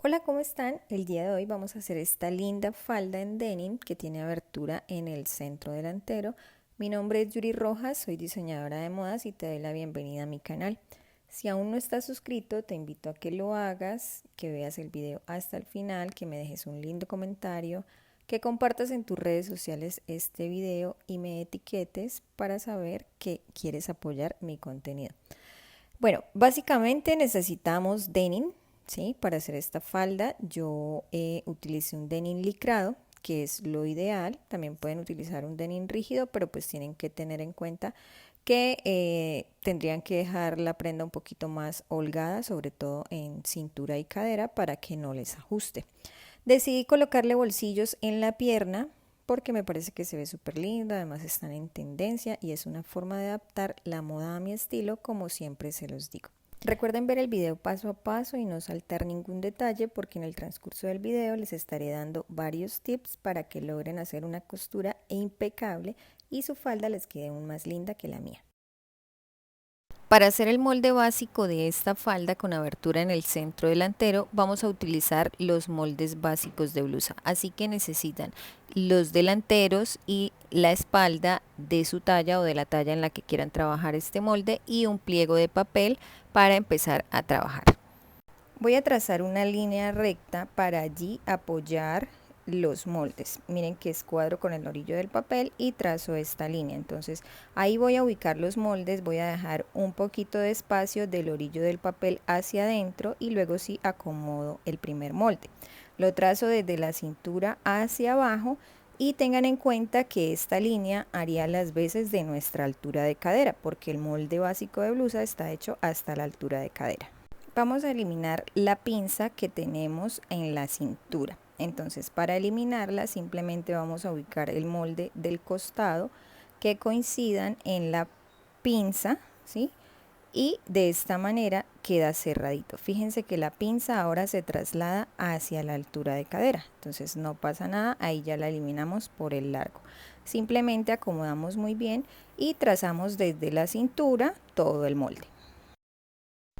Hola, ¿cómo están? El día de hoy vamos a hacer esta linda falda en denim que tiene abertura en el centro delantero. Mi nombre es Yuri Rojas, soy diseñadora de modas y te doy la bienvenida a mi canal. Si aún no estás suscrito, te invito a que lo hagas, que veas el video hasta el final, que me dejes un lindo comentario, que compartas en tus redes sociales este video y me etiquetes para saber que quieres apoyar mi contenido. Bueno, básicamente necesitamos denim, ¿sí? Para hacer esta falda yo utilicé un denim licrado, que es lo ideal. También pueden utilizar un denim rígido, pero pues tienen que tener en cuenta que tendrían que dejar la prenda un poquito más holgada, sobre todo en cintura y cadera, para que no les ajuste. Decidí colocarle bolsillos en la pierna porque me parece que se ve súper linda, además están en tendencia y es una forma de adaptar la moda a mi estilo, como siempre se los digo. Recuerden ver el video paso a paso y no saltar ningún detalle, porque en el transcurso del video les estaré dando varios tips para que logren hacer una costura impecable y su falda les quede aún más linda que la mía. Para hacer el molde básico de esta falda con abertura en el centro delantero, vamos a utilizar los moldes básicos de blusa. Así que necesitan los delanteros y la espalda de su talla o de la talla en la que quieran trabajar este molde y un pliego de papel para empezar a trabajar. Voy a trazar una línea recta para allí apoyar los moldes. Miren que escuadro con el orillo del papel y trazo esta línea. Entonces ahí voy a ubicar los moldes, voy a dejar un poquito de espacio del orillo del papel hacia adentro y luego sí acomodo el primer molde. Lo trazo desde la cintura hacia abajo y tengan en cuenta que esta línea haría las veces de nuestra altura de cadera, porque el molde básico de blusa está hecho hasta la altura de cadera. Vamos a eliminar la pinza que tenemos en la cintura. Entonces, para eliminarla simplemente vamos a ubicar el molde del costado que coincidan en la pinza, ¿sí? Y de esta manera queda cerradito. Fíjense que la pinza ahora se traslada hacia la altura de cadera. Entonces no pasa nada, ahí ya la eliminamos por el largo. Simplemente acomodamos muy bien y trazamos desde la cintura todo el molde.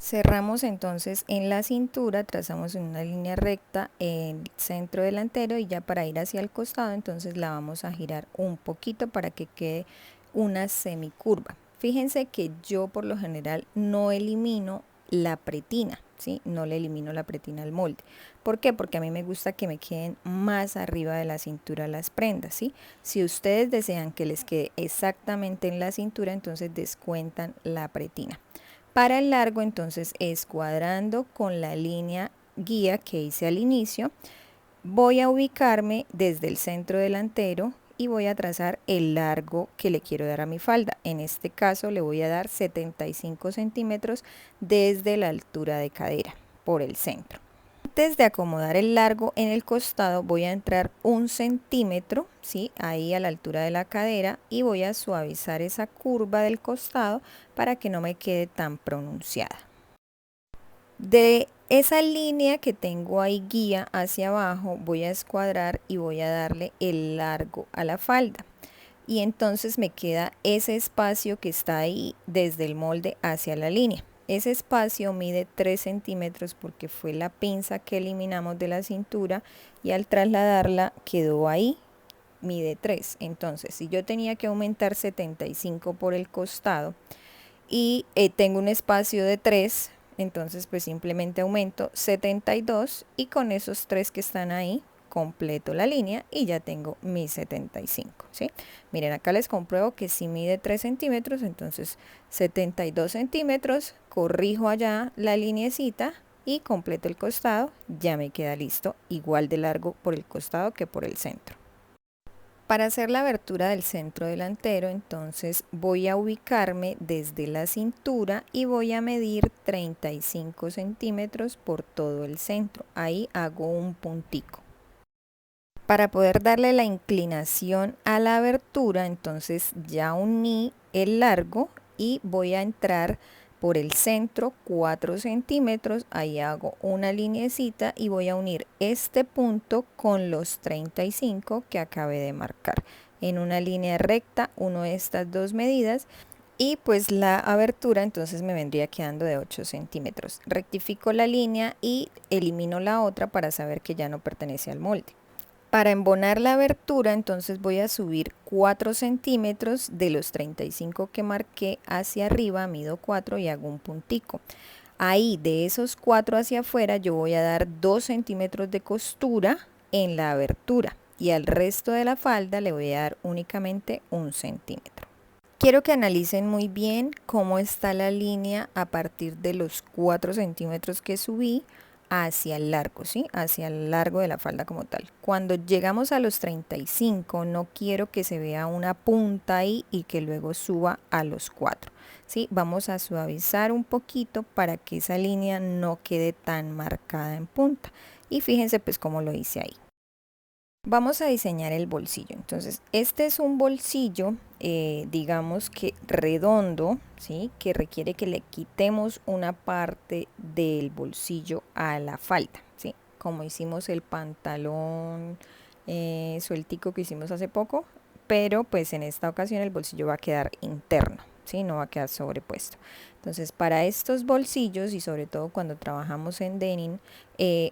Cerramos entonces en la cintura, trazamos una línea recta en el centro delantero y ya para ir hacia el costado entonces la vamos a girar un poquito para que quede una semicurva. Fíjense que yo por lo general no elimino la pretina, ¿sí? No le elimino la pretina al molde. ¿Por qué? Porque a mí me gusta que me queden más arriba de la cintura las prendas, ¿sí? Si ustedes desean que les quede exactamente en la cintura, entonces descuentan la pretina. Para el largo entonces escuadrando con la línea guía que hice al inicio, voy a ubicarme desde el centro delantero y voy a trazar el largo que le quiero dar a mi falda. En este caso le voy a dar 75 centímetros desde la altura de cadera por el centro. Antes de acomodar el largo en el costado voy a entrar 1 centímetro, ¿sí? Ahí a la altura de la cadera, y voy a suavizar esa curva del costado para que no me quede tan pronunciada. De esa línea que tengo ahí guía hacia abajo voy a escuadrar y voy a darle el largo a la falda. Y entonces me queda ese espacio que está ahí desde el molde hacia la línea. Ese espacio mide 3 centímetros porque fue la pinza que eliminamos de la cintura y al trasladarla quedó ahí, mide 3. Entonces, si yo tenía que aumentar 75 por el costado y tengo un espacio de 3, entonces pues simplemente aumento 72 y con esos 3 que están ahí completo la línea y ya tengo mis 75, ¿sí? Miren, acá les compruebo que si mide 3 centímetros, entonces 72 centímetros, corrijo allá la linecita y completo el costado, ya me queda listo, igual de largo por el costado que por el centro. Para hacer la abertura del centro delantero, entonces voy a ubicarme desde la cintura y voy a medir 35 centímetros por todo el centro. Ahí hago un puntico. Para poder darle la inclinación a la abertura, entonces ya uní el largo y voy a entrar por el centro 4 centímetros, ahí hago una linecita y voy a unir este punto con los 35 que acabé de marcar. En una línea recta uno de estas dos medidas y pues la abertura entonces me vendría quedando de 8 centímetros. Rectifico la línea y elimino la otra para saber que ya no pertenece al molde. Para embonar la abertura entonces voy a subir 4 centímetros de los 35 que marqué hacia arriba, mido 4 y hago un puntico. Ahí de esos 4 hacia afuera yo voy a dar 2 centímetros de costura en la abertura y al resto de la falda le voy a dar únicamente 1 centímetro. Quiero que analicen muy bien cómo está la línea a partir de los 4 centímetros que subí hacia el largo, ¿sí? Hacia el largo de la falda como tal. Cuando llegamos a los 35, no quiero que se vea una punta ahí y que luego suba a los 4, ¿sí? Vamos a suavizar un poquito para que esa línea no quede tan marcada en punta. Y fíjense pues cómo lo hice ahí. Vamos a diseñar el bolsillo. Entonces, este es un bolsillo, digamos que redondo, ¿sí? Que requiere que le quitemos una parte del bolsillo a la falda, ¿sí? Como hicimos el pantalón sueltico que hicimos hace poco, pero pues en esta ocasión el bolsillo va a quedar interno, ¿sí? No va a quedar sobrepuesto. Entonces, para estos bolsillos y sobre todo cuando trabajamos en denim,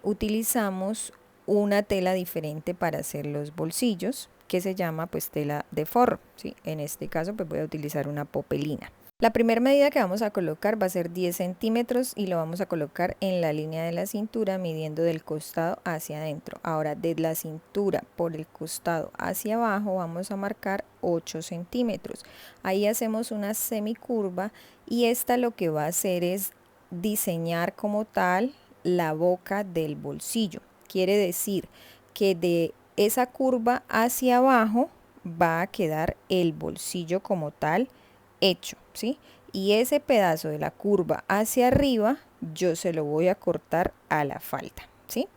utilizamos una tela diferente para hacer los bolsillos que se llama pues tela de forro, ¿sí? En este caso pues voy a utilizar una popelina. La primera medida que vamos a colocar va a ser 10 centímetros y lo vamos a colocar en la línea de la cintura midiendo del costado hacia adentro. Ahora de la cintura por el costado hacia abajo vamos a marcar 8 centímetros. Ahí hacemos una semicurva y esta lo que va a hacer es diseñar como tal la boca del bolsillo. Quiere decir que de esa curva hacia abajo va a quedar el bolsillo como tal hecho, ¿sí? Y ese pedazo de la curva hacia arriba yo se lo voy a cortar a la falda, ¿sí?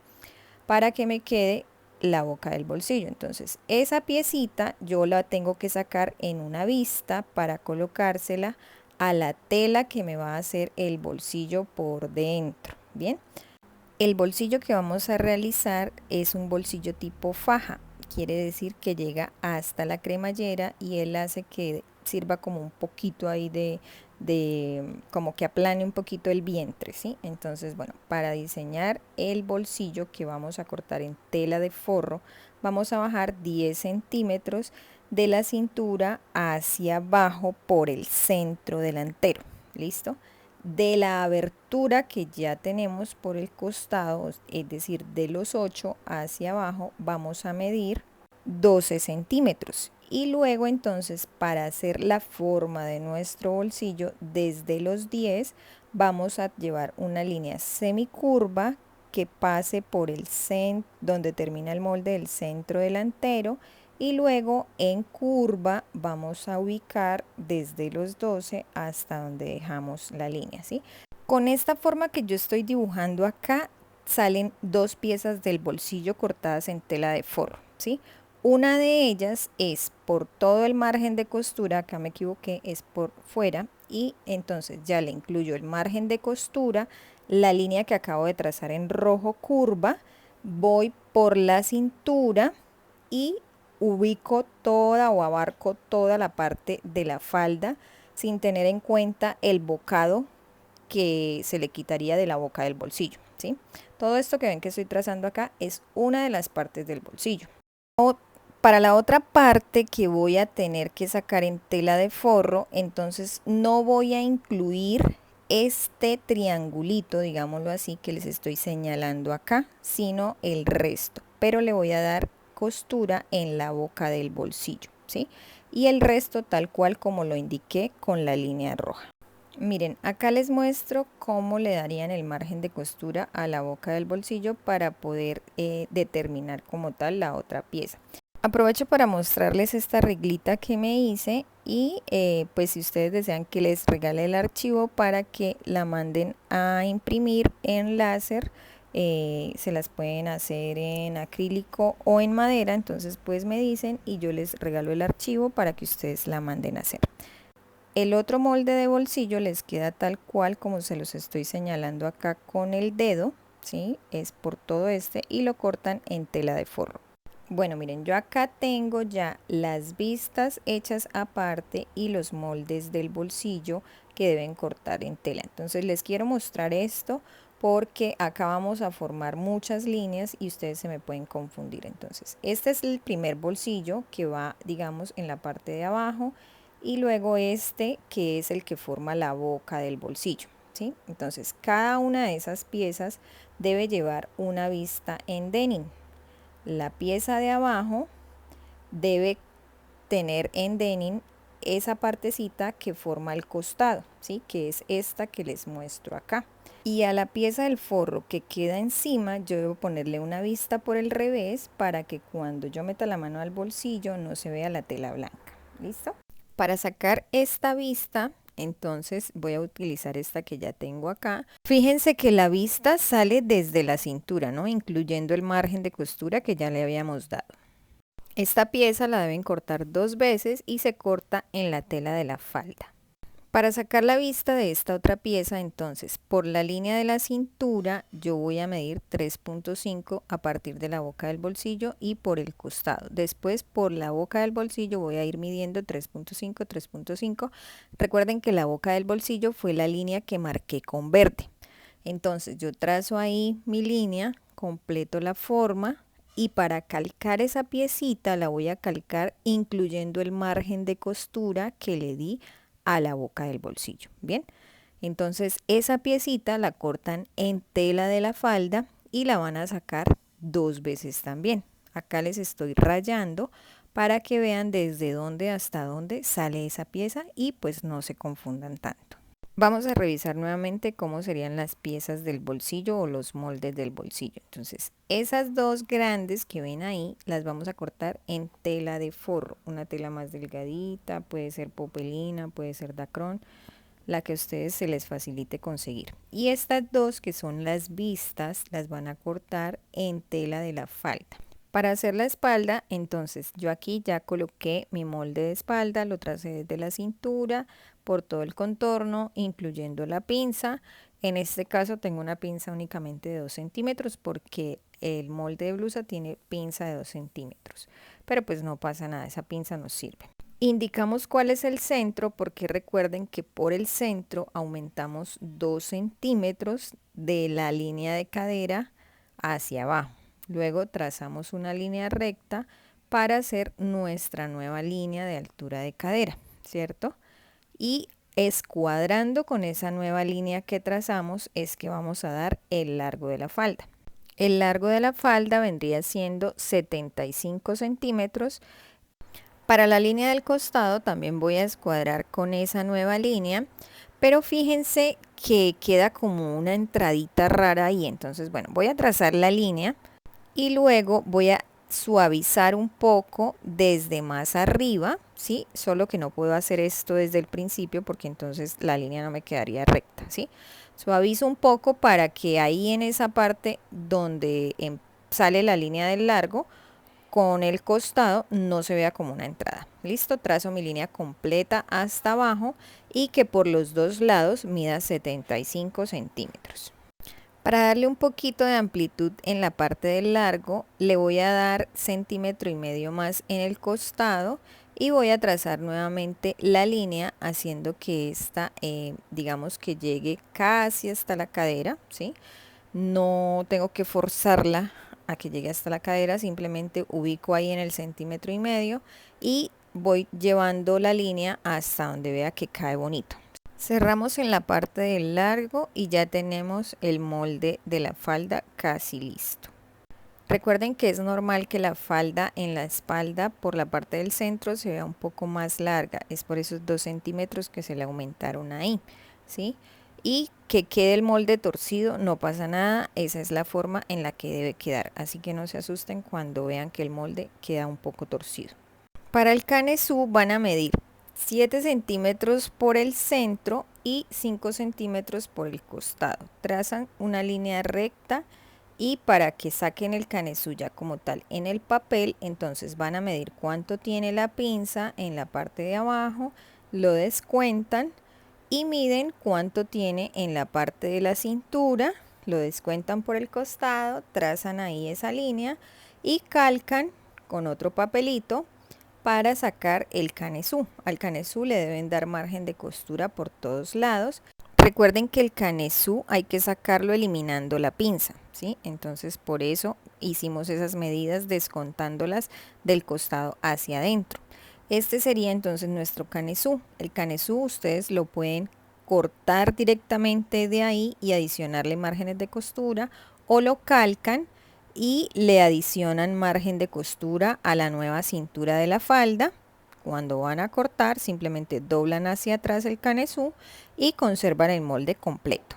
Para que me quede la boca del bolsillo. Entonces esa piecita yo la tengo que sacar en una vista para colocársela a la tela que me va a hacer el bolsillo por dentro, ¿bien? El bolsillo que vamos a realizar es un bolsillo tipo faja, quiere decir que llega hasta la cremallera y él hace que sirva como un poquito ahí como que aplane un poquito el vientre, ¿sí? Entonces, bueno, para diseñar el bolsillo que vamos a cortar en tela de forro, vamos a bajar 10 centímetros de la cintura hacia abajo por el centro delantero, ¿listo? De la abertura que ya tenemos por el costado, es decir, de los 8 hacia abajo, vamos a medir 12 centímetros. Y luego entonces para hacer la forma de nuestro bolsillo, desde los 10 vamos a llevar una línea semicurva que pase por el centro, donde termina el molde del centro delantero, y luego en curva vamos a ubicar desde los 12 hasta donde dejamos la línea, ¿sí? Con esta forma que yo estoy dibujando acá salen dos piezas del bolsillo cortadas en tela de forro, ¿sí? Una de ellas es por todo el margen de costura, acá me equivoqué, es por fuera, y entonces ya le incluyo el margen de costura, la línea que acabo de trazar en rojo curva, voy por la cintura y ubico toda o abarco toda la parte de la falda sin tener en cuenta el bocado que se le quitaría de la boca del bolsillo, ¿sí? Todo esto que ven que estoy trazando acá es una de las partes del bolsillo. Para la otra parte que voy a tener que sacar en tela de forro, entonces no voy a incluir este triangulito, digámoslo así, que les estoy señalando acá, sino el resto, pero le voy a dar costura en la boca del bolsillo, ¿sí? Y el resto tal cual como lo indiqué con la línea roja. Miren, acá les muestro cómo le darían el margen de costura a la boca del bolsillo para poder determinar como tal la otra pieza. Aprovecho para mostrarles esta reglita que me hice y pues si ustedes desean que les regale el archivo para que la manden a imprimir en láser, se las pueden hacer en acrílico o en madera, entonces pues me dicen y yo les regalo el archivo para que ustedes la manden a hacer. El otro molde de bolsillo les queda tal cual como se los estoy señalando acá con el dedo, ¿sí? Es por todo este y lo cortan en tela de forro. Bueno, miren, yo acá tengo ya las vistas hechas aparte y los moldes del bolsillo que deben cortar en tela. Entonces les quiero mostrar esto porque acá vamos a formar muchas líneas y ustedes se me pueden confundir. Entonces, este es el primer bolsillo que va, digamos, en la parte de abajo y luego este que es el que forma la boca del bolsillo, ¿sí? Entonces, cada una de esas piezas debe llevar una vista en denim. La pieza de abajo debe tener en denim esa partecita que forma el costado, ¿sí? Que es esta que les muestro acá. Y a la pieza del forro que queda encima yo debo ponerle una vista por el revés para que cuando yo meta la mano al bolsillo no se vea la tela blanca. ¿Listo? Para sacar esta vista, entonces voy a utilizar esta que ya tengo acá. Fíjense que la vista sale desde la cintura, ¿no? Incluyendo el margen de costura que ya le habíamos dado. Esta pieza la deben cortar 2 veces y se corta en la tela de la falda. Para sacar la vista de esta otra pieza, entonces, por la línea de la cintura, yo voy a medir 3.5 a partir de la boca del bolsillo y por el costado. Después, por la boca del bolsillo voy a ir midiendo 3.5, 3.5. Recuerden que la boca del bolsillo fue la línea que marqué con verde. Entonces, yo trazo ahí mi línea, completo la forma y para calcar esa piecita la voy a calcar incluyendo el margen de costura que le di a la boca del bolsillo. Bien, entonces esa piecita la cortan en tela de la falda y la van a sacar 2 veces también. Acá les estoy rayando para que vean desde dónde hasta dónde sale esa pieza y pues no se confundan tanto. Vamos a revisar nuevamente cómo serían las piezas del bolsillo o los moldes del bolsillo. Entonces, esas dos grandes que ven ahí las vamos a cortar en tela de forro, una tela más delgadita, puede ser popelina, puede ser dacrón, la que a ustedes se les facilite conseguir. Y estas dos que son las vistas las van a cortar en tela de la falda. Para hacer la espalda, entonces yo aquí ya coloqué mi molde de espalda, lo tracé desde la cintura por todo el contorno, incluyendo la pinza. En este caso tengo una pinza únicamente de 2 centímetros porque el molde de blusa tiene pinza de 2 centímetros. Pero pues no pasa nada, esa pinza nos sirve. Indicamos cuál es el centro porque recuerden que por el centro aumentamos 2 centímetros de la línea de cadera hacia abajo. Luego trazamos una línea recta para hacer nuestra nueva línea de altura de cadera, ¿cierto? Y escuadrando con esa nueva línea que trazamos es que vamos a dar el largo de la falda. El largo de la falda vendría siendo 75 centímetros. Para la línea del costado también voy a escuadrar con esa nueva línea, pero fíjense que queda como una entradita rara ahí. Entonces, bueno, voy a trazar la línea y luego voy a suavizar un poco desde más arriba, ¿sí? Solo que no puedo hacer esto desde el principio porque entonces la línea no me quedaría recta, ¿sí? Suavizo un poco para que ahí en esa parte donde sale la línea del largo, con el costado no se vea como una entrada. Listo, trazo mi línea completa hasta abajo y que por los dos lados mida 75 centímetros. Para darle un poquito de amplitud en la parte del largo, le voy a dar 1,5 centímetros más en el costado y voy a trazar nuevamente la línea haciendo que esta, digamos que llegue casi hasta la cadera, ¿sí? No tengo que forzarla a que llegue hasta la cadera, simplemente ubico ahí en el 1,5 centímetros y voy llevando la línea hasta donde vea que cae bonito. Cerramos en la parte del largo y ya tenemos el molde de la falda casi listo. Recuerden que es normal que la falda en la espalda por la parte del centro se vea un poco más larga, es por esos 2 centímetros que se le aumentaron ahí, ¿sí? Y que quede el molde torcido, no pasa nada, esa es la forma en la que debe quedar, así que no se asusten cuando vean que el molde queda un poco torcido. Para el canesú van a medir 7 centímetros por el centro y 5 centímetros por el costado. Trazan una línea recta y para que saquen el canesú ya como tal en el papel, entonces van a medir cuánto tiene la pinza en la parte de abajo, lo descuentan y miden cuánto tiene en la parte de la cintura, lo descuentan por el costado, trazan ahí esa línea y calcan con otro papelito para sacar el canesú. Al canesú le deben dar margen de costura por todos lados. Recuerden que el canesú hay que sacarlo eliminando la pinza, ¿sí? Entonces por eso hicimos esas medidas descontándolas del costado hacia adentro. Este sería entonces nuestro canesú. El canesú ustedes lo pueden cortar directamente de ahí y adicionarle márgenes de costura, o lo calcan y le adicionan margen de costura a la nueva cintura de la falda. Cuando van a cortar, simplemente doblan hacia atrás el canesú y conservan el molde completo.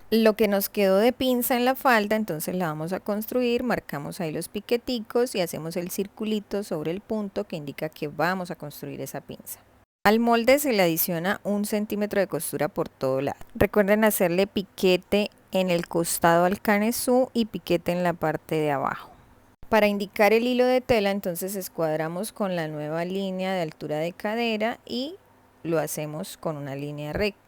Lo que nos quedó de pinza en la falda, entonces la vamos a construir, marcamos ahí los piqueticos y hacemos el circulito sobre el punto que indica que vamos a construir esa pinza. Al molde se le adiciona 1 centímetro de costura por todo lado. Recuerden hacerle piquete en el costado al canesú y piquete en la parte de abajo. Para indicar el hilo de tela, entonces escuadramos con la nueva línea de altura de cadera y lo hacemos con una línea recta.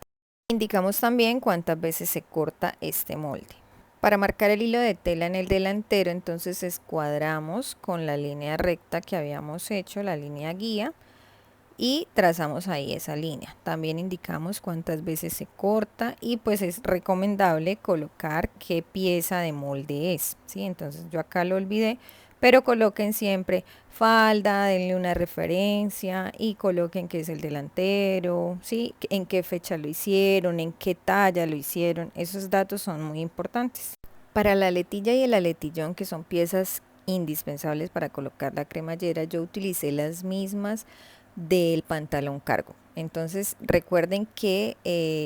Indicamos también cuántas veces se corta este molde. Para marcar el hilo de tela en el delantero, entonces escuadramos con la línea recta que habíamos hecho, la línea guía, y trazamos ahí esa línea. También indicamos cuántas veces se corta y pues es recomendable colocar qué pieza de molde es, ¿sí? Entonces yo acá lo olvidé, pero coloquen siempre falda, denle una referencia y coloquen qué es el delantero, ¿sí? En qué fecha lo hicieron, en qué talla lo hicieron. Esos datos son muy importantes. Para la aletilla y el aletillón, que son piezas indispensables para colocar la cremallera, yo utilicé las mismas del pantalón cargo. Entonces recuerden que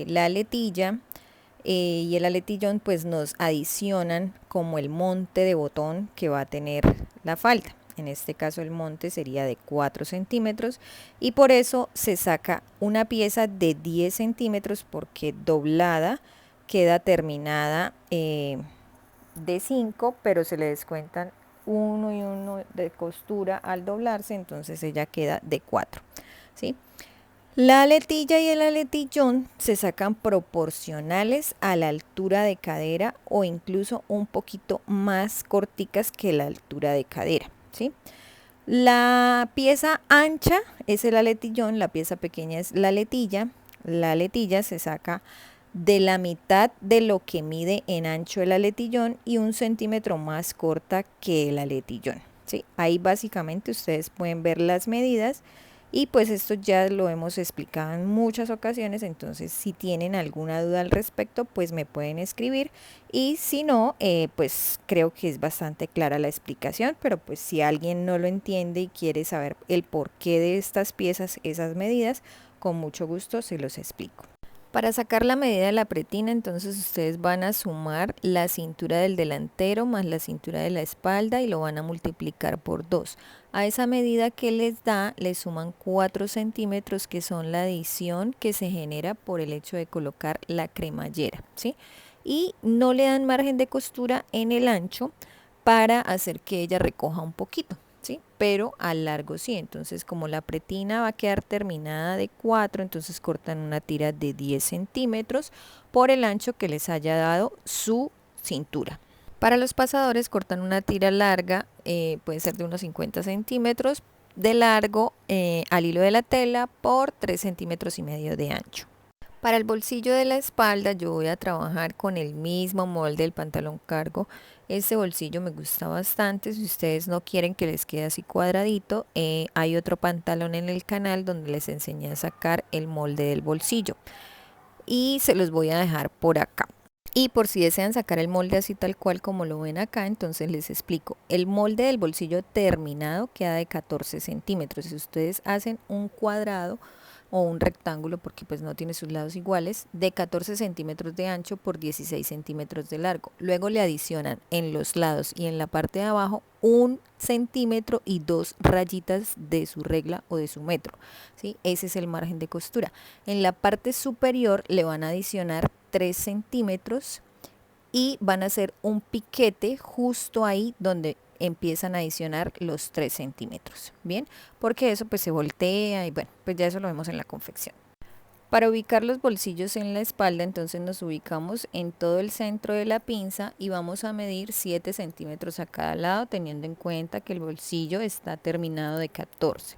la aletilla y el aletillón pues nos adicionan como el monte de botón que va a tener la falda. En este caso el monte sería de 4 centímetros y por eso se saca una pieza de 10 centímetros porque doblada queda terminada de 5, pero se le descuentan 1 y 1 de costura al doblarse, entonces ella queda de 4, ¿sí? La aletilla y el aletillón se sacan proporcionales a la altura de cadera o incluso un poquito más corticas que la altura de cadera, ¿sí? La pieza ancha es el aletillón, la pieza pequeña es la aletilla. La aletilla se saca de la mitad de lo que mide en ancho el aletillón y 1 centímetro más corta que el aletillón, ¿sí? Ahí básicamente ustedes pueden ver las medidas y pues esto ya lo hemos explicado en muchas ocasiones, entonces si tienen alguna duda al respecto pues me pueden escribir y si no pues creo que es bastante clara la explicación, pero pues si alguien no lo entiende y quiere saber el porqué de estas piezas, esas medidas, con mucho gusto se los explico. Para sacar la medida de la pretina, entonces ustedes van a sumar la cintura del delantero más la cintura de la espalda y lo van a multiplicar por 2. A esa medida que les da, le suman 4 centímetros que son la adición que se genera por el hecho de colocar la cremallera, ¿sí? Y no le dan margen de costura en el ancho para hacer que ella recoja un poquito, ¿sí? Pero al largo sí. Entonces como la pretina va a quedar terminada de 4, entonces cortan una tira de 10 centímetros por el ancho que les haya dado su cintura. Para los pasadores cortan una tira larga, puede ser de unos 50 centímetros de largo al hilo de la tela por 3 centímetros y medio de ancho. Para el bolsillo de la espalda yo voy a trabajar con el mismo molde del pantalón cargo. Este bolsillo me gusta bastante. Si ustedes no quieren que les quede así cuadradito, hay otro pantalón en el canal donde les enseñé a sacar el molde del bolsillo. Y se los voy a dejar por acá. Y por si desean sacar el molde así tal cual como lo ven acá, entonces les explico. El molde del bolsillo terminado queda de 14 centímetros. Si ustedes hacen un cuadrado o un rectángulo, porque pues no tiene sus lados iguales, de 14 centímetros de ancho por 16 centímetros de largo. Luego le adicionan en los lados y en la parte de abajo 1 centímetro y 2 rayitas de su regla o de su metro, ¿sí? Ese es el margen de costura. En la parte superior le van a adicionar 3 centímetros y van a hacer un piquete justo ahí donde empiezan a adicionar los 3 centímetros, bien, porque eso pues se voltea y bueno, pues ya eso lo vemos en la confección. Para ubicar los bolsillos en la espalda, entonces nos ubicamos en todo el centro de la pinza y vamos a medir 7 centímetros a cada lado, teniendo en cuenta que el bolsillo está terminado de 14.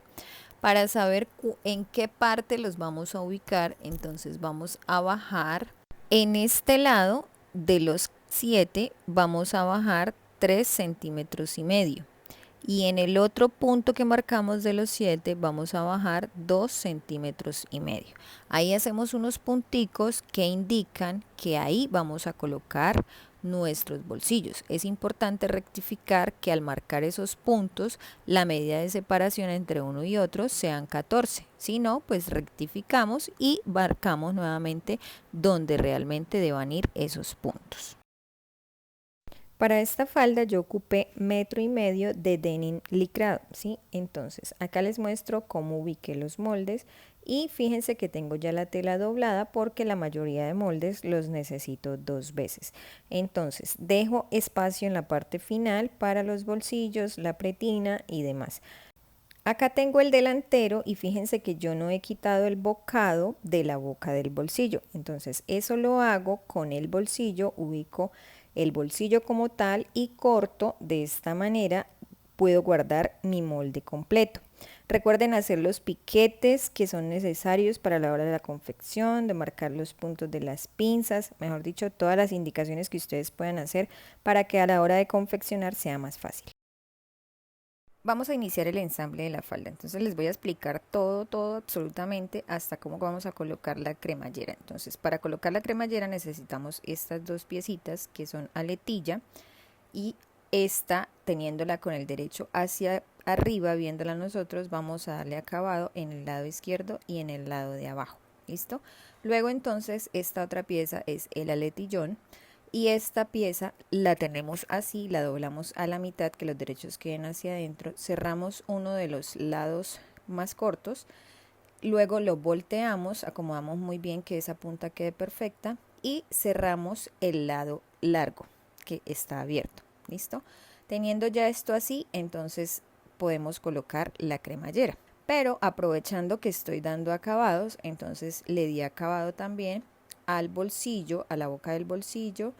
Para saber en qué parte los vamos a ubicar, entonces vamos a bajar en este lado de los 7, vamos a bajar 3 centímetros y medio. Y en el otro punto que marcamos de los 7 vamos a bajar 2 centímetros y medio. Ahí hacemos unos punticos que indican que ahí vamos a colocar nuestros bolsillos. Es importante rectificar que al marcar esos puntos la medida de separación entre uno y otro sean 14. Si no, pues rectificamos y marcamos nuevamente donde realmente deban ir esos puntos. Para esta falda yo ocupé 1,5 metros de denim licrado, ¿sí? Entonces acá les muestro cómo ubiqué los moldes y fíjense que tengo ya la tela doblada porque la mayoría de moldes los necesito 2 veces. Entonces dejo espacio en la parte final para los bolsillos, la pretina y demás. Acá tengo el delantero y fíjense que yo no he quitado el bocado de la boca del bolsillo. Entonces eso lo hago con el bolsillo, ubico el bolsillo como tal y corto de esta manera. Puedo guardar mi molde completo. Recuerden hacer los piquetes que son necesarios para la hora de la confección, de marcar los puntos de las pinzas, mejor dicho, todas las indicaciones que ustedes puedan hacer para que a la hora de confeccionar sea más fácil. Vamos a iniciar el ensamble de la falda, entonces les voy a explicar todo absolutamente hasta cómo vamos a colocar la cremallera. Entonces para colocar la cremallera necesitamos estas dos piecitas que son aletilla y esta teniéndola con el derecho hacia arriba, viéndola nosotros, vamos a darle acabado en el lado izquierdo y en el lado de abajo. ¿Listo? Luego entonces esta otra pieza es el aletillón. Y esta pieza la tenemos así, la doblamos a la mitad, que los derechos queden hacia adentro, cerramos uno de los lados más cortos, luego lo volteamos, acomodamos muy bien que esa punta quede perfecta y cerramos el lado largo que está abierto. ¿Listo? Teniendo ya esto así, entonces podemos colocar la cremallera. Pero aprovechando que estoy dando acabados, entonces le di acabado también al bolsillo, a la boca del bolsillo,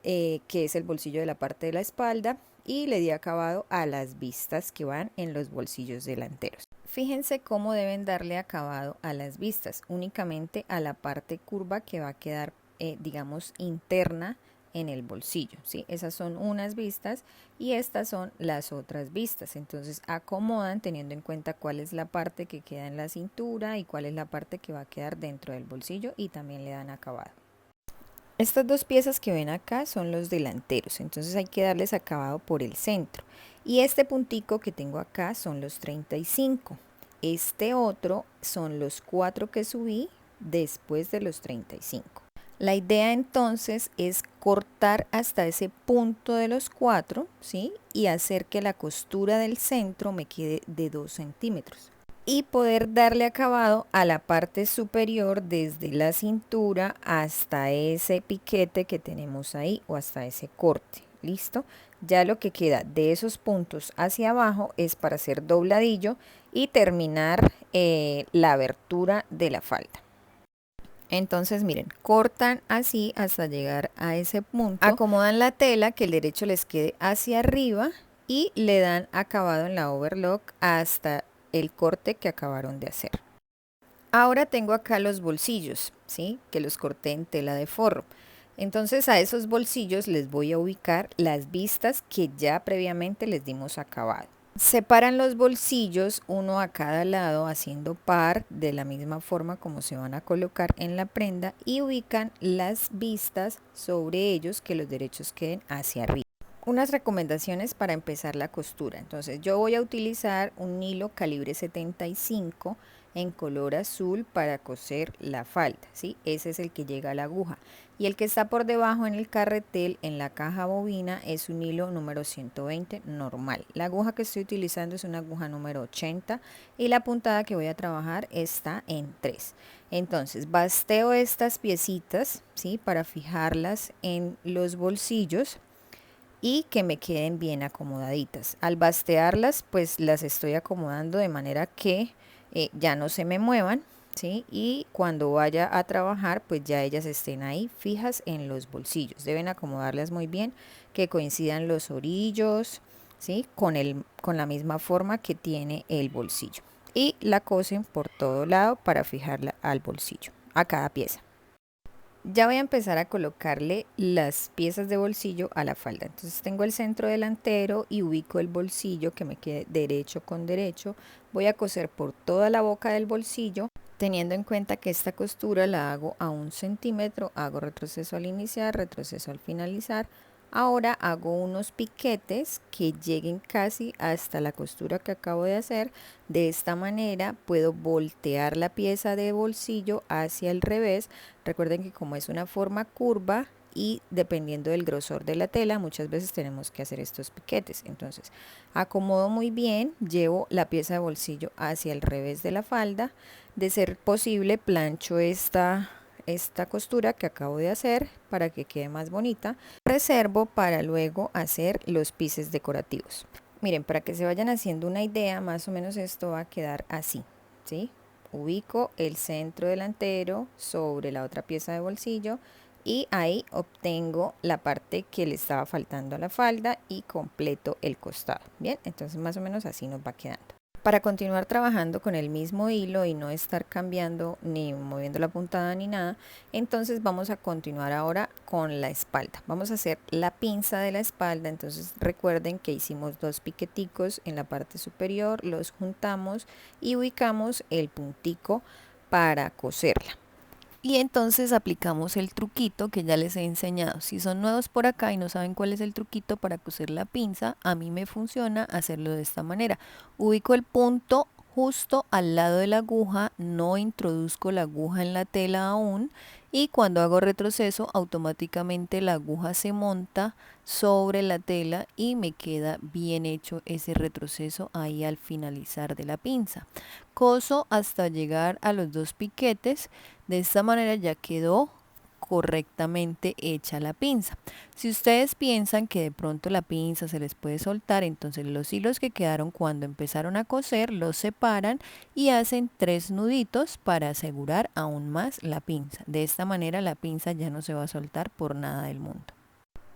que es el bolsillo de la parte de la espalda, y le di acabado a las vistas que van en los bolsillos delanteros. Fíjense cómo deben darle acabado a las vistas, únicamente a la parte curva que va a quedar, digamos, interna en el bolsillo, ¿sí? Esas son unas vistas y estas son las otras vistas. Entonces acomodan teniendo en cuenta cuál es la parte que queda en la cintura y cuál es la parte que va a quedar dentro del bolsillo y también le dan acabado. Estas dos piezas que ven acá son los delanteros, entonces hay que darles acabado por el centro. Y este puntico que tengo acá son los 35. Este otro son los 4 que subí después de los 35. La idea entonces es cortar hasta ese punto de los 4, ¿sí? Y hacer que la costura del centro me quede de 2 centímetros. Y poder darle acabado a la parte superior desde la cintura hasta ese piquete que tenemos ahí o hasta ese corte. ¿Listo? Ya lo que queda de esos puntos hacia abajo es para hacer dobladillo y terminar la abertura de la falda. Entonces miren, cortan así hasta llegar a ese punto, acomodan la tela que el derecho les quede hacia arriba y le dan acabado en la overlock hasta el corte que acabaron de hacer. Ahora tengo acá los bolsillos, ¿sí? Que los corté en tela de forro. Entonces a esos bolsillos les voy a ubicar las vistas que ya previamente les dimos acabado. Separan los bolsillos uno a cada lado haciendo par de la misma forma como se van a colocar en la prenda y ubican las vistas sobre ellos que los derechos queden hacia arriba. Unas recomendaciones para empezar la costura. Entonces yo voy a utilizar un hilo calibre 75 en color azul para coser la falda, ¿sí? Ese es el que llega a la aguja. Y el que está por debajo en el carretel, en la caja bobina, es un hilo número 120 normal. La aguja que estoy utilizando es una aguja número 80 y la puntada que voy a trabajar está en 3. Entonces basteo estas piecitas, ¿sí? Para fijarlas en los bolsillos y que me queden bien acomodaditas. Al bastearlas, pues las estoy acomodando de manera que ya no se me muevan, ¿sí? Y cuando vaya a trabajar, pues ya ellas estén ahí fijas en los bolsillos. Deben acomodarlas muy bien, que coincidan los orillos, ¿sí? Con la misma forma que tiene el bolsillo. Y la cosen por todo lado para fijarla al bolsillo, a cada pieza. Ya voy a empezar a colocarle las piezas de bolsillo a la falda. Entonces tengo el centro delantero y ubico el bolsillo que me quede derecho con derecho. Voy a coser por toda la boca del bolsillo, teniendo en cuenta que esta costura la hago a 1 centímetro. Hago retroceso al iniciar, retroceso al finalizar. Ahora hago unos piquetes que lleguen casi hasta la costura que acabo de hacer. De esta manera puedo voltear la pieza de bolsillo hacia el revés. Recuerden que como es una forma curva y dependiendo del grosor de la tela, muchas veces tenemos que hacer estos piquetes. Entonces acomodo muy bien, llevo la pieza de bolsillo hacia el revés de la falda. De ser posible, plancho esta costura que acabo de hacer para que quede más bonita. Reservo para luego hacer los pises decorativos. Miren, para que se vayan haciendo una idea, más o menos esto va a quedar así, ¿sí? Ubico el centro delantero sobre la otra pieza de bolsillo y ahí obtengo la parte que le estaba faltando a la falda y completo el costado. Bien, entonces más o menos así nos va quedando. Para continuar trabajando con el mismo hilo y no estar cambiando ni moviendo la puntada ni nada, entonces vamos a continuar ahora con la espalda. Vamos a hacer la pinza de la espalda. Entonces recuerden que hicimos 2 piqueticos en la parte superior, los juntamos y ubicamos el puntico para coserla. Y entonces aplicamos el truquito que ya les he enseñado. Si son nuevos por acá y no saben cuál es el truquito para coser la pinza, a mí me funciona hacerlo de esta manera. Ubico el punto justo al lado de la aguja, no introduzco la aguja en la tela aún y cuando hago retroceso automáticamente la aguja se monta sobre la tela y me queda bien hecho ese retroceso ahí al finalizar de la pinza. Coso hasta llegar a los 2 piquetes. De esta manera ya quedó correctamente hecha la pinza. Si ustedes piensan que de pronto la pinza se les puede soltar, entonces los hilos que quedaron cuando empezaron a coser los separan y hacen 3 nuditos para asegurar aún más la pinza. De esta manera la pinza ya no se va a soltar por nada del mundo.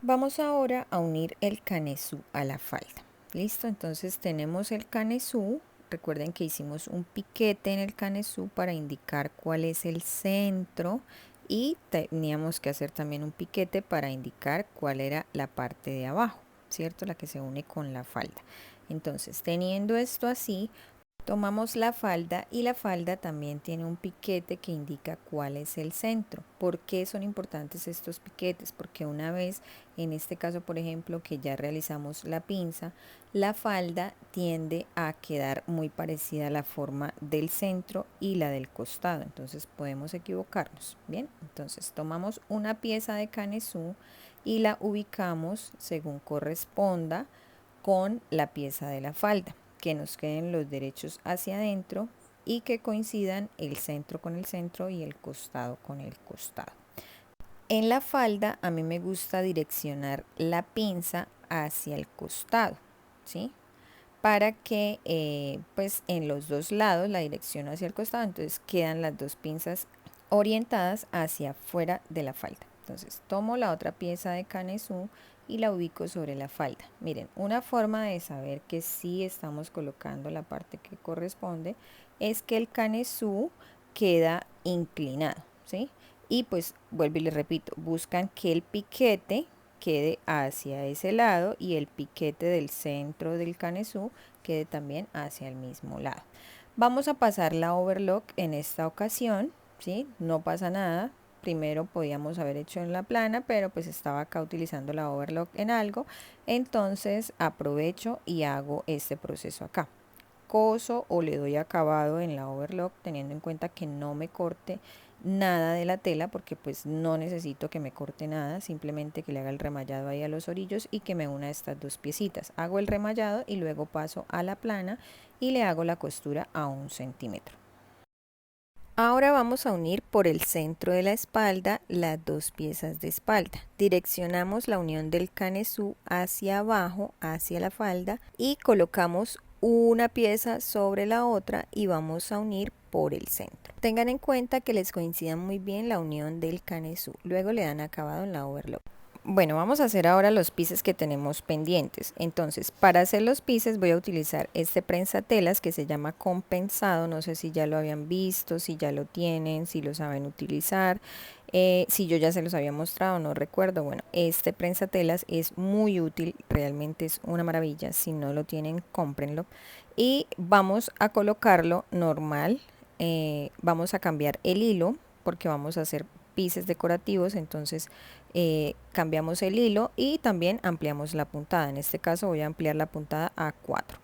Vamos ahora a unir el canesú a la falda. Listo, entonces tenemos el canesú. Recuerden que hicimos un piquete en el canesú para indicar cuál es el centro y teníamos que hacer también un piquete para indicar cuál era la parte de abajo, ¿cierto? La que se une con la falda. Entonces, teniendo esto así, tomamos la falda y la falda también tiene un piquete que indica cuál es el centro. ¿Por qué son importantes estos piquetes? Porque una vez, en este caso por ejemplo, que ya realizamos la pinza, la falda tiende a quedar muy parecida a la forma del centro y la del costado. Entonces podemos equivocarnos. Bien, entonces tomamos una pieza de canesú y la ubicamos según corresponda con la pieza de la falda, que nos queden los derechos hacia adentro y que coincidan el centro con el centro y el costado con el costado. En la falda a mí me gusta direccionar la pinza hacia el costado, ¿sí? Para que pues en los 2 lados la dirección hacia el costado, entonces quedan las 2 pinzas orientadas hacia afuera de la falda. Entonces tomo la otra pieza de canesú y la ubico sobre la falda. Miren, una forma de saber que sí estamos colocando la parte que corresponde es que el canesú queda inclinado, ¿sí? Y pues vuelvo y les repito, buscan que el piquete quede hacia ese lado y el piquete del centro del canesú quede también hacia el mismo lado. Vamos a pasar la overlock en esta ocasión, ¿sí? No pasa nada. Primero podíamos haber hecho en la plana, pero pues estaba acá utilizando la overlock en algo. Entonces aprovecho y hago este proceso acá. Coso o le doy acabado en la overlock teniendo en cuenta que no me corte nada de la tela porque pues no necesito que me corte nada, simplemente que le haga el remallado ahí a los orillos y que me una estas 2 piecitas. Hago el remallado y luego paso a la plana y le hago la costura a 1 centímetro. Ahora vamos a unir por el centro de la espalda las 2 piezas de espalda. Direccionamos la unión del canesú hacia abajo, hacia la falda y colocamos una pieza sobre la otra y vamos a unir por el centro. Tengan en cuenta que les coincida muy bien la unión del canesú, luego le dan acabado en la overlock. Bueno, vamos a hacer ahora los pises que tenemos pendientes. Entonces, para hacer los pises voy a utilizar este prensatelas que se llama compensado. No sé si ya lo habían visto, si ya lo tienen, si lo saben utilizar. Si yo ya se los había mostrado, no recuerdo. Bueno, este prensatelas es muy útil, realmente es una maravilla. Si no lo tienen, cómprenlo. Y vamos a colocarlo normal. Vamos a cambiar el hilo porque vamos a hacer pises decorativos, entonces cambiamos el hilo y también ampliamos la puntada. En este caso voy a ampliar la puntada a 4.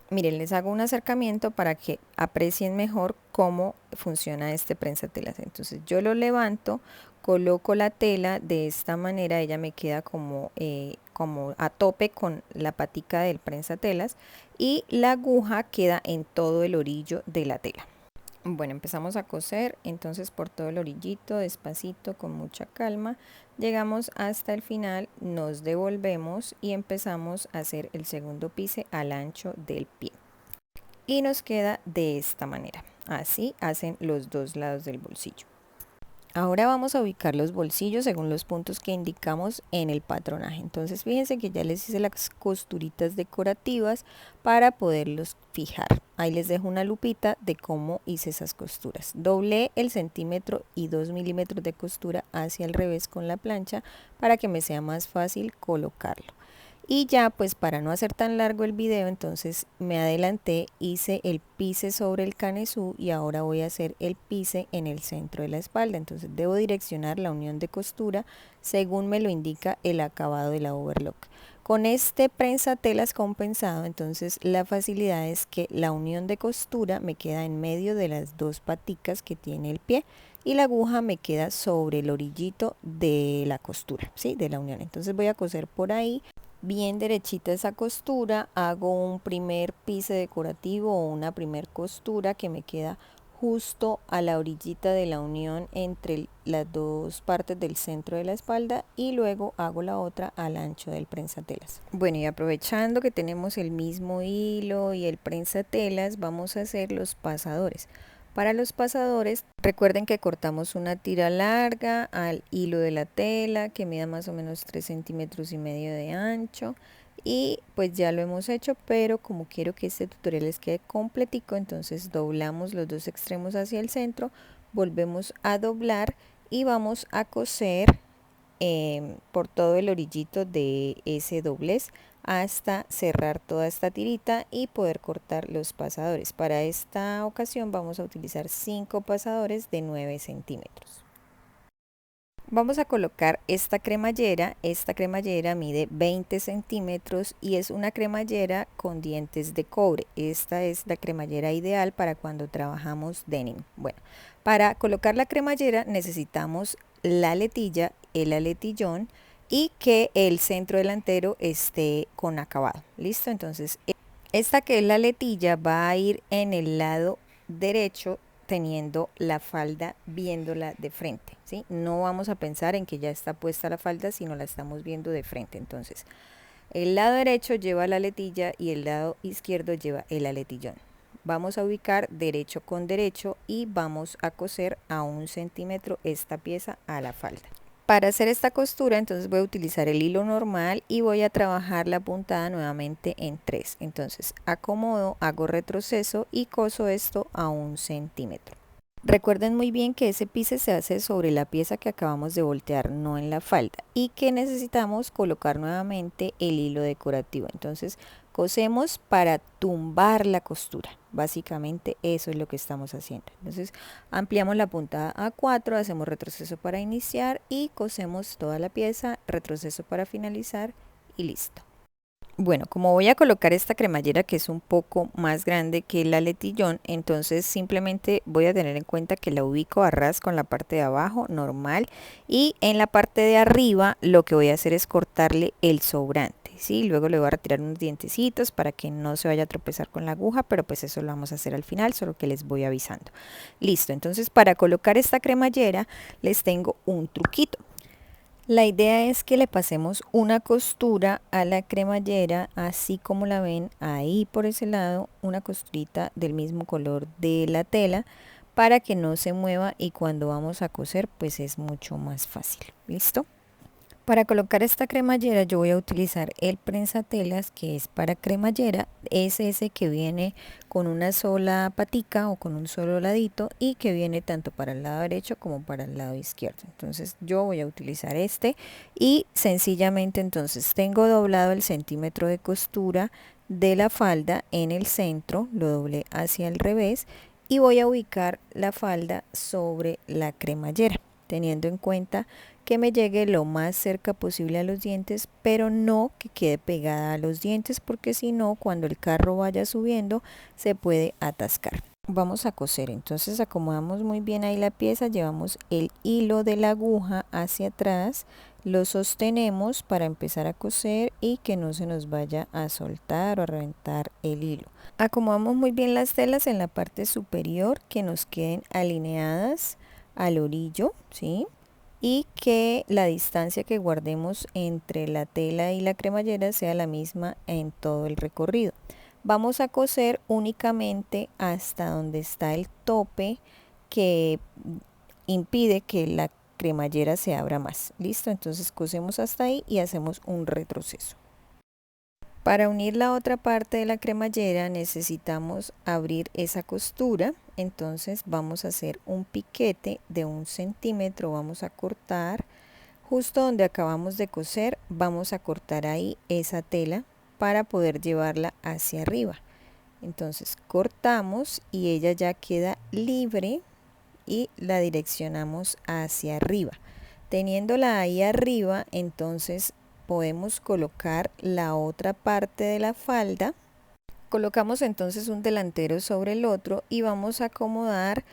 Miren, les hago un acercamiento para que aprecien mejor cómo funciona este prensatelas. Entonces yo lo levanto, coloco la tela de esta manera, ella me queda como a tope con la patica del prensatelas y la aguja queda en todo el orillo de la tela. Bueno, empezamos a coser, entonces por todo el orillito, despacito, con mucha calma, llegamos hasta el final, nos devolvemos y empezamos a hacer el segundo pise al ancho del pie. Y nos queda de esta manera, así hacen los dos lados del bolsillo. Ahora vamos a ubicar los bolsillos según los puntos que indicamos en el patronaje. Entonces fíjense que ya les hice las costuritas decorativas para poderlos fijar. Ahí les dejo una lupita de cómo hice esas costuras. Doblé el centímetro y 2 milímetros de costura hacia el revés con la plancha para que me sea más fácil colocarlo. Y ya pues para no hacer tan largo el video, entonces me adelanté, hice el pise sobre el canesú y ahora voy a hacer el pise en el centro de la espalda. Entonces debo direccionar la unión de costura según me lo indica el acabado de la overlock. Con este prensatelas compensado, entonces la facilidad es que la unión de costura me queda en medio de las dos paticas que tiene el pie y la aguja me queda sobre el orillito de la costura, ¿sí? De la unión. Entonces voy a coser por ahí bien derechita esa costura, hago un primer pise decorativo o una primer costura que me queda justo a la orillita de la unión entre las dos partes del centro de la espalda y luego hago la otra al ancho del prensatelas. Bueno, y aprovechando que tenemos el mismo hilo y el prensatelas, vamos a hacer los pasadores. Para los pasadores, recuerden que cortamos una tira larga al hilo de la tela que mida más o menos 3,5 centímetros de ancho. Y pues ya lo hemos hecho, pero como quiero que este tutorial les quede completico, entonces doblamos los dos extremos hacia el centro, volvemos a doblar y vamos a coser por todo el orillito de ese doblez hasta cerrar toda esta tirita y poder cortar los pasadores. Para esta ocasión vamos a utilizar 5 pasadores de 9 centímetros. Vamos a colocar esta cremallera mide 20 centímetros y es una cremallera con dientes de cobre. Esta es la cremallera ideal para cuando trabajamos denim. Bueno, para colocar la cremallera necesitamos la aletilla, el aletillón y que el centro delantero esté con acabado. ¿Listo? Entonces, esta que es la aletilla va a ir en el lado derecho teniendo la falda viéndola de frente, ¿sí? No vamos a pensar en que ya está puesta la falda, sino la estamos viendo de frente. Entonces, el lado derecho lleva la aletilla y el lado izquierdo lleva el aletillón. Vamos a ubicar derecho con derecho y vamos a coser a 1 centímetro esta pieza a la falda. Para hacer esta costura entonces voy a utilizar el hilo normal y voy a trabajar la puntada nuevamente en 3. Entonces acomodo, hago retroceso y coso esto a 1 centímetro. Recuerden muy bien que ese pise se hace sobre la pieza que acabamos de voltear, no en la falda, y que necesitamos colocar nuevamente el hilo decorativo. Entonces cosemos para tumbar la costura. Básicamente eso es lo que estamos haciendo. Entonces ampliamos la puntada a 4, hacemos retroceso para iniciar y cosemos toda la pieza, retroceso para finalizar y listo. Bueno, como voy a colocar esta cremallera que es un poco más grande que el aletillón, entonces simplemente voy a tener en cuenta que la ubico a ras con la parte de abajo, normal, y en la parte de arriba lo que voy a hacer es cortarle el sobrante, ¿sí? Luego le voy a retirar unos dientecitos para que no se vaya a tropezar con la aguja, pero pues eso lo vamos a hacer al final, solo que les voy avisando. Listo, entonces para colocar esta cremallera les tengo un truquito. La idea es que le pasemos una costura a la cremallera, así como la ven ahí por ese lado, una costurita del mismo color de la tela para que no se mueva y cuando vamos a coser pues es mucho más fácil. ¿Listo? Para colocar esta cremallera yo voy a utilizar el prensatelas que es para cremallera, es ese que viene con una sola patica o con un solo ladito y que viene tanto para el lado derecho como para el lado izquierdo. Entonces yo voy a utilizar este y sencillamente entonces tengo doblado el centímetro de costura de la falda en el centro, lo doblé hacia el revés y voy a ubicar la falda sobre la cremallera, teniendo en cuenta que me llegue lo más cerca posible a los dientes, pero no que quede pegada a los dientes, porque si no, cuando el carro vaya subiendo, se puede atascar. Vamos a coser, entonces acomodamos muy bien ahí la pieza, llevamos el hilo de la aguja hacia atrás, lo sostenemos para empezar a coser y que no se nos vaya a soltar o a reventar el hilo. Acomodamos muy bien las telas en la parte superior, que nos queden alineadas al orillo, ¿sí? Y que la distancia que guardemos entre la tela y la cremallera sea la misma en todo el recorrido. Vamos a coser únicamente hasta donde está el tope que impide que la cremallera se abra más. Listo, entonces cosemos hasta ahí y hacemos un retroceso. Para unir la otra parte de la cremallera necesitamos abrir esa costura, entonces vamos a hacer un piquete de 1 centímetro, vamos a cortar justo donde acabamos de coser, vamos a cortar ahí esa tela para poder llevarla hacia arriba. Entonces cortamos y ella ya queda libre y la direccionamos hacia arriba. Teniéndola ahí arriba, entonces podemos colocar la otra parte de la falda. Colocamos entonces un delantero sobre el otro y vamos a acomodar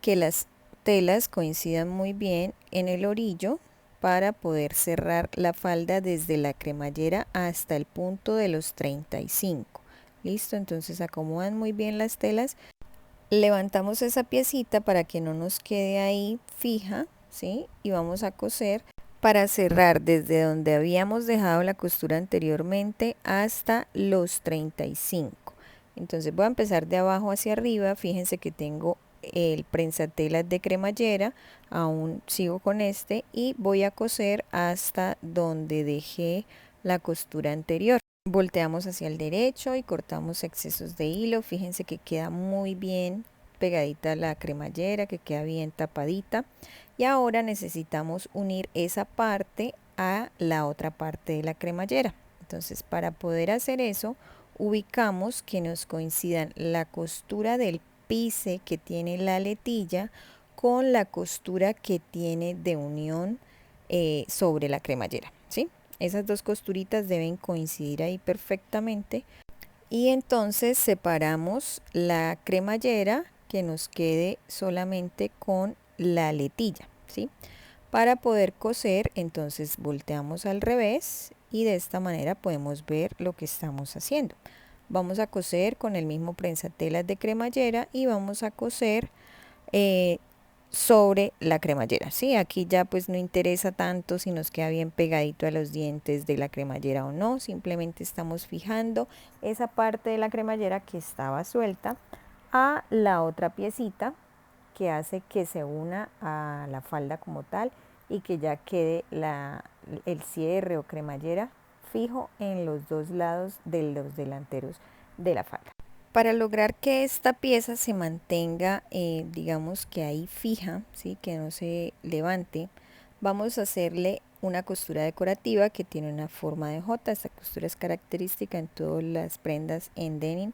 que las telas coincidan muy bien en el orillo para poder cerrar la falda desde la cremallera hasta el punto de los 35. Listo, entonces acomodan muy bien las telas. Levantamos esa piecita para que no nos quede ahí fija, ¿sí? Y vamos a coser para cerrar desde donde habíamos dejado la costura anteriormente hasta los 35. Entonces voy a empezar de abajo hacia arriba. Fíjense que tengo el prensatelas de cremallera, aún sigo con este y voy a coser hasta donde dejé la costura anterior. Volteamos hacia el derecho y cortamos excesos de hilo. Fíjense que queda muy bien pegadita la cremallera, que queda bien tapadita. Y ahora necesitamos unir esa parte a la otra parte de la cremallera. Entonces, para poder hacer eso, ubicamos que nos coincidan la costura del pise que tiene la letilla con la costura que tiene de unión sobre la cremallera, ¿sí? Esas dos costuritas deben coincidir ahí perfectamente. Y entonces separamos la cremallera que nos quede solamente con la letilla, ¿sí? Para poder coser, entonces volteamos al revés y de esta manera podemos ver lo que estamos haciendo. Vamos a coser con el mismo prensatelas de cremallera y vamos a coser sobre la cremallera, ¿sí? Aquí ya pues no interesa tanto si nos queda bien pegadito a los dientes de la cremallera o no, simplemente estamos fijando esa parte de la cremallera que estaba suelta a la otra piecita que hace que se una a la falda como tal y que ya quede el cierre o cremallera fijo en los dos lados de los delanteros de la falda. Para lograr que esta pieza se mantenga, digamos que ahí fija, ¿sí? Que no se levante, vamos a hacerle una costura decorativa que tiene una forma de J. Esta costura es característica en todas las prendas en denim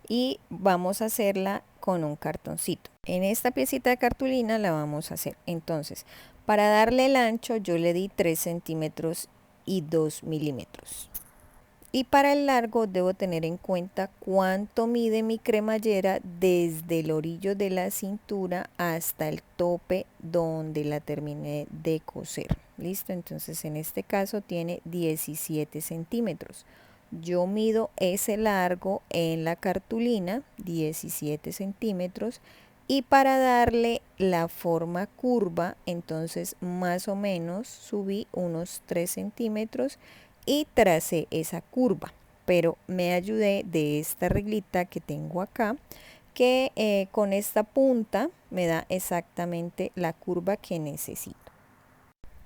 y vamos a hacerla con un cartoncito. En esta piecita de cartulina la vamos a hacer. Entonces, para darle el ancho yo le di 3 centímetros y 2 milímetros. Y para el largo debo tener en cuenta cuánto mide mi cremallera desde el orillo de la cintura hasta el tope donde la terminé de coser. Listo, entonces en este caso tiene 17 centímetros. Yo mido ese largo en la cartulina, 17 centímetros, Y para darle la forma curva, entonces más o menos subí unos 3 centímetros y tracé esa curva. Pero me ayudé de esta reglita que tengo acá, que con esta punta me da exactamente la curva que necesito.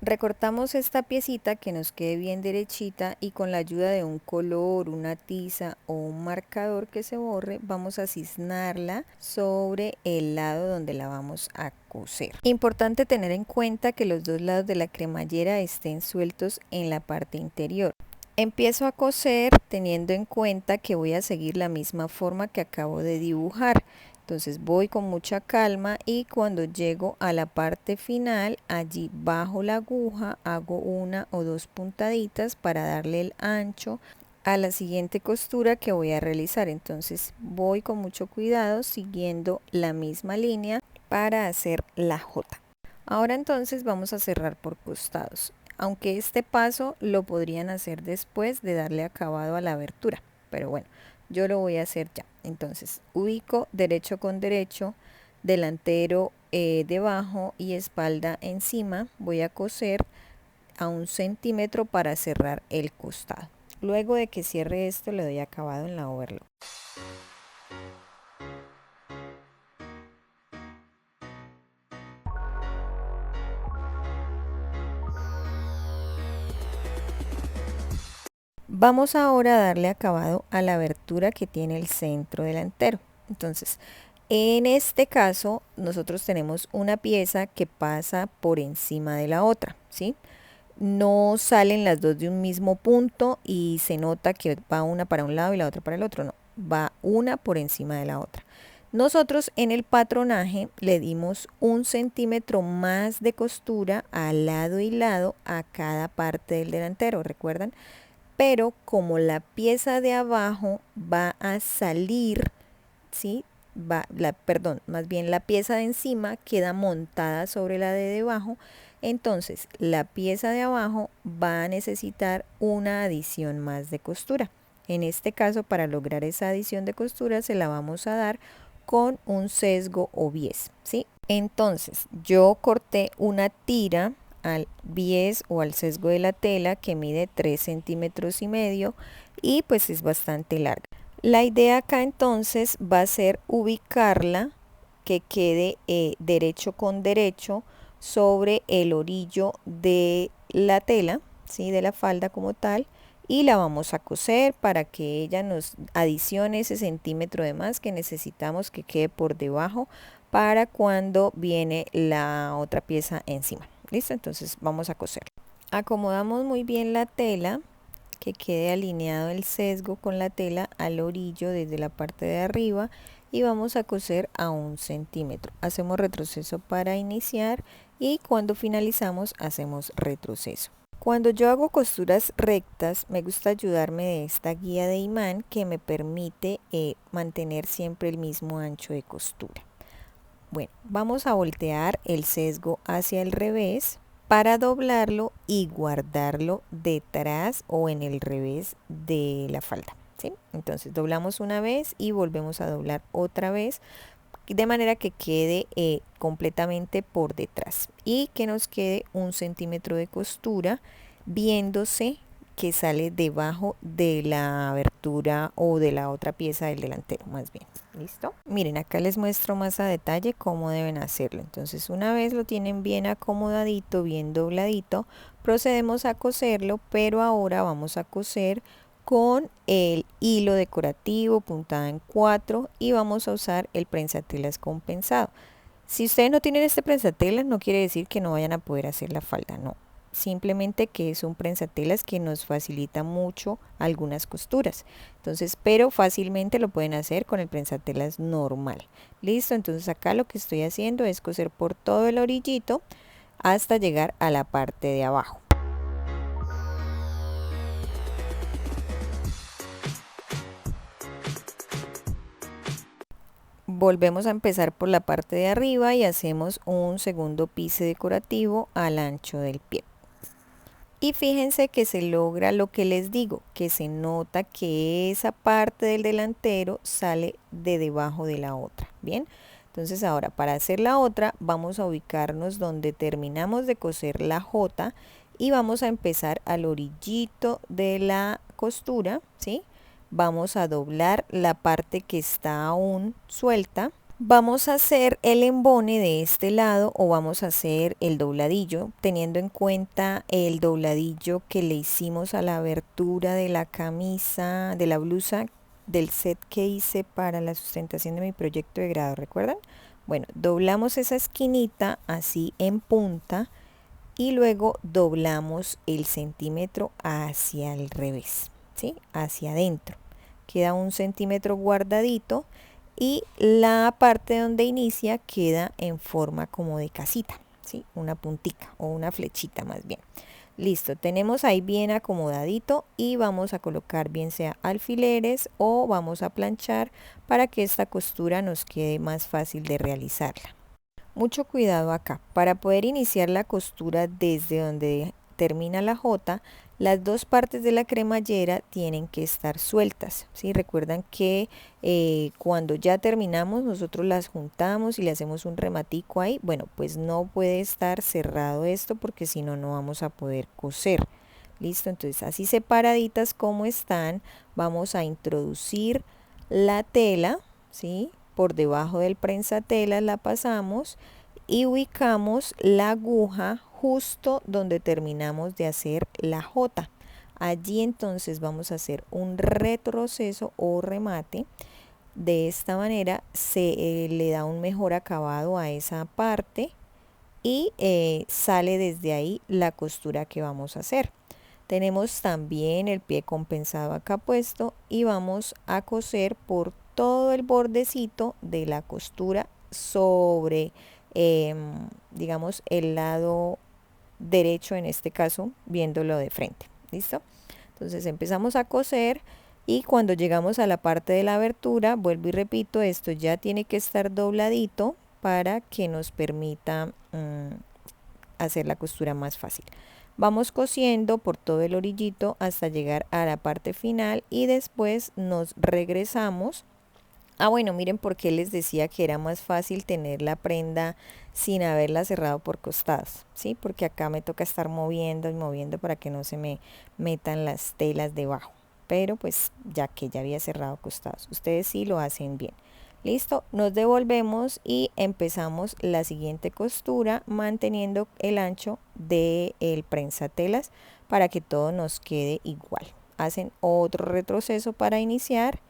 Recortamos esta piecita que nos quede bien derechita y con la ayuda de un color, una tiza o un marcador que se borre, vamos a cisnarla sobre el lado donde la vamos a coser. Importante tener en cuenta que los dos lados de la cremallera estén sueltos en la parte interior. Empiezo a coser teniendo en cuenta que voy a seguir la misma forma que acabo de dibujar. Entonces voy con mucha calma y cuando llego a la parte final, allí bajo la aguja, hago una o dos puntaditas para darle el ancho a la siguiente costura que voy a realizar. Entonces voy con mucho cuidado siguiendo la misma línea para hacer la J. Ahora entonces vamos a cerrar por costados. Aunque este paso lo podrían hacer después de darle acabado a la abertura, pero bueno, yo lo voy a hacer ya. Entonces ubico derecho con derecho, delantero debajo y espalda encima. Voy a coser a 1 centímetro para cerrar el costado. Luego de que cierre esto, le doy acabado en la overlock. Vamos ahora a darle acabado a la abertura que tiene el centro delantero. Entonces, en este caso, nosotros tenemos una pieza que pasa por encima de la otra, ¿sí? No salen las dos de un mismo punto y se nota que va una para un lado y la otra para el otro, no, va una por encima de la otra. Nosotros en el patronaje le dimos 1 centímetro más de costura al lado y lado a cada parte del delantero, ¿recuerdan? Pero como la pieza de abajo va a salir, ¿sí? Más bien la pieza de encima queda montada sobre la de debajo, entonces la pieza de abajo va a necesitar una adición más de costura. En este caso, para lograr esa adición de costura se la vamos a dar con un sesgo o bies, ¿sí? Entonces yo corté una tira al bies o al sesgo de la tela que mide 3 centímetros y medio y pues es bastante larga. La idea acá entonces va a ser ubicarla que quede derecho con derecho sobre el orillo de la tela, ¿sí? De la falda como tal, y la vamos a coser para que ella nos adicione ese centímetro de más que necesitamos que quede por debajo para cuando viene la otra pieza encima. ¿Listo? Entonces vamos a coser. Acomodamos muy bien la tela, que quede alineado el sesgo con la tela al orillo desde la parte de arriba y vamos a coser a 1 centímetro. Hacemos retroceso para iniciar y cuando finalizamos hacemos retroceso. Cuando yo hago costuras rectas me gusta ayudarme de esta guía de imán que me permite mantener siempre el mismo ancho de costura. Bueno, vamos a voltear el sesgo hacia el revés para doblarlo y guardarlo detrás o en el revés de la falda, ¿sí? Entonces doblamos una vez y volvemos a doblar otra vez de manera que quede completamente por detrás y que nos quede 1 centímetro de costura viéndose que sale debajo de la abertura o de la otra pieza del delantero, más bien. ¿Listo? Miren, acá les muestro más a detalle cómo deben hacerlo. Entonces, una vez lo tienen bien acomodadito, bien dobladito, procedemos a coserlo, pero ahora vamos a coser con el hilo decorativo puntada en 4 y vamos a usar el prensatelas compensado. Si ustedes no tienen este prensatelas, no quiere decir que no vayan a poder hacer la falda, no. Simplemente que es un prensatelas que nos facilita mucho algunas costuras. Entonces, pero fácilmente lo pueden hacer con el prensatelas normal. Listo, entonces acá lo que estoy haciendo es coser por todo el orillito hasta llegar a la parte de abajo. Volvemos a empezar por la parte de arriba y hacemos un segundo piso decorativo al ancho del pie. Y fíjense que se logra lo que les digo, que se nota que esa parte del delantero sale de debajo de la otra, ¿bien? Entonces ahora para hacer la otra vamos a ubicarnos donde terminamos de coser la J y vamos a empezar al orillito de la costura, ¿sí? Vamos a doblar la parte que está aún suelta. Vamos a hacer el embone de este lado o vamos a hacer el dobladillo, teniendo en cuenta el dobladillo que le hicimos a la abertura de la camisa, de la blusa del set que hice para la sustentación de mi proyecto de grado, ¿recuerdan? Bueno, doblamos esa esquinita así en punta y luego doblamos el centímetro hacia el revés, ¿sí? Hacia adentro. Queda 1 centímetro guardadito y la parte donde inicia queda en forma como de casita, ¿sí? Una puntica o una flechita más bien. Listo, tenemos ahí bien acomodadito y vamos a colocar bien sea alfileres o vamos a planchar para que esta costura nos quede más fácil de realizarla. Mucho cuidado acá, para poder iniciar la costura desde donde termina la J, las dos partes de la cremallera tienen que estar sueltas, ¿sí? Recuerdan que cuando ya terminamos nosotros las juntamos y le hacemos un rematico ahí. Bueno, pues no puede estar cerrado esto porque si no, no vamos a poder coser. Listo, entonces así separaditas como están, vamos a introducir la tela, ¿sí? Por debajo del prensatela la pasamos y ubicamos la aguja justo donde terminamos de hacer la J. Allí entonces vamos a hacer un retroceso o remate. De esta manera se le da un mejor acabado a esa parte y sale desde ahí la costura que vamos a hacer. Tenemos también el pie compensado acá puesto y vamos a coser por todo el bordecito de la costura sobre digamos el lado derecho, en este caso viéndolo de frente. ¿Listo? Entonces empezamos a coser y cuando llegamos a la parte de la abertura, vuelvo y repito, esto ya tiene que estar dobladito para que nos permita hacer la costura más fácil. Vamos cosiendo por todo el orillito hasta llegar a la parte final y después nos regresamos. Bueno, miren por qué les decía que era más fácil tener la prenda sin haberla cerrado por costados, ¿sí? Porque acá me toca estar moviendo y moviendo para que no se me metan las telas debajo. Pero pues ya que ya había cerrado costados, ustedes sí lo hacen bien. Listo, nos devolvemos y empezamos la siguiente costura manteniendo el ancho del prensatelas para que todo nos quede igual. Hacen otro retroceso para iniciar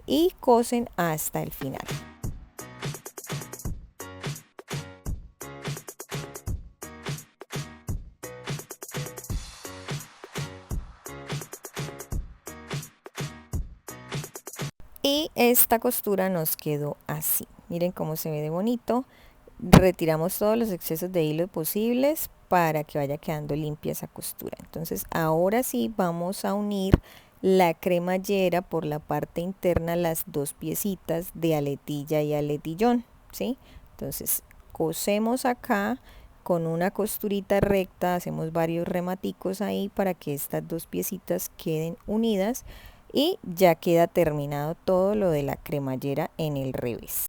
y cosen hasta el final. Y esta costura nos quedó así. Miren cómo se ve de bonito. Retiramos todos los excesos de hilo posibles para que vaya quedando limpia esa costura. Entonces ahora sí vamos a unir la cremallera por la parte interna, las dos piecitas de aletilla y aletillón, ¿sí? Entonces cosemos acá con una costurita recta, hacemos varios rematicos ahí para que estas dos piecitas queden unidas y ya queda terminado todo lo de la cremallera en el revés.